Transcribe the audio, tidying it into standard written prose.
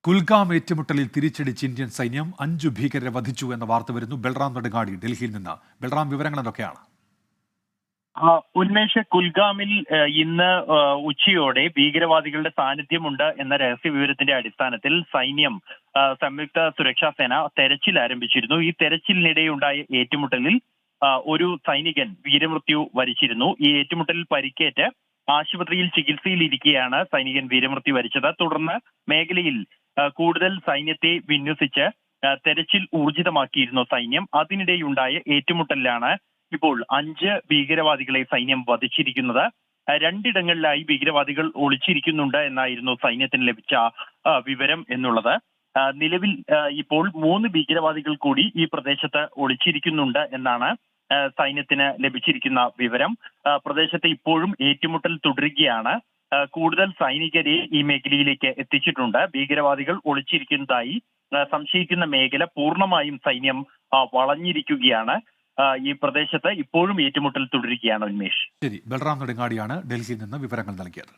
കുൽഗാം ഏറ്റുമുട്ടലിൽ തിരിച്ചടിച്ച് ഇന്ത്യൻ സൈന്യം 5 ഭീകരരെ വധിച്ചു എന്ന വാർത്ത വരുന്നു. ബൽറാം നെടുങ്ങാടി ഡൽഹിയിൽ നിന്ന്. ബൽറാം, വിവരങ്ങൾ എന്തൊക്കെയാണ്? ഉന്മേഷ്, കുൽഗാമിൽ ഇന്ന് ഉച്ചയോടെ ഭീകരവാദികളുടെ സാന്നിധ്യമുണ്ട് എന്ന രഹസ്യ വിവരത്തിന്റെ അടിസ്ഥാനത്തിൽ സൈന്യം സംയുക്ത സുരക്ഷാ സേന തെരച്ചിൽ ആരംഭിച്ചിരുന്നു. ഈ തെരച്ചിലിനിടെയുണ്ടായ ഏറ്റുമുട്ടലിൽ ഒരു സൈനികൻ വീരമൃത്യു വരിച്ചിരുന്നു. ഈ ഏറ്റുമുട്ടലിൽ പരിക്കേറ്റ് ആശുപത്രിയിൽ ചികിത്സയിലിരിക്കെയാണ് സൈനികൻ വീരമൃത്യു വരിച്ചത്. തുടർന്ന് മേഖലയിൽ കൂടുതൽ സൈന്യത്തെ വിന്യസിച്ച് തെരച്ചിൽ ഊർജിതമാക്കിയിരുന്നു സൈന്യം. അതിനിടെയുണ്ടായ ഏറ്റുമുട്ടലിലാണ് ഇപ്പോൾ 5 ഭീകരവാദികളെ സൈന്യം വധിച്ചിരിക്കുന്നത്. 2 ഇടങ്ങളിലായി ഭീകരവാദികൾ ഒളിച്ചിരിക്കുന്നുണ്ട് എന്നായിരുന്നു സൈന്യത്തിന് ലഭിച്ച വിവരം എന്നുള്ളത്. നിലവിൽ ഇപ്പോൾ 3 ഭീകരവാദികൾ കൂടി ഈ പ്രദേശത്ത് ഒളിച്ചിരിക്കുന്നുണ്ട് എന്നാണ് സൈന്യത്തിന് ലഭിച്ചിരിക്കുന്ന വിവരം. പ്രദേശത്ത് ഇപ്പോഴും ഏറ്റുമുട്ടൽ തുടരുകയാണ്. കൂടുതൽ സൈനികരെ ഈ മേഖലയിലേക്ക് എത്തിച്ചിട്ടുണ്ട്. ഭീകരവാദികൾ ഒളിച്ചിരിക്കുന്നതായി സംശയിക്കുന്ന മേഖല പൂർണ്ണമായും സൈന്യം വളഞ്ഞിരിക്കുകയാണ്. ഈ പ്രദേശത്ത് ഇപ്പോഴും ഏറ്റുമുട്ടൽ തുടരുകയാണ്. ഉന്മേഷ്, ശരി. ബൽറാം നെടുങ്ങാടിയാണ് ഡൽഹിയിൽ നിന്ന് വിവരങ്ങൾ നൽകിയത്.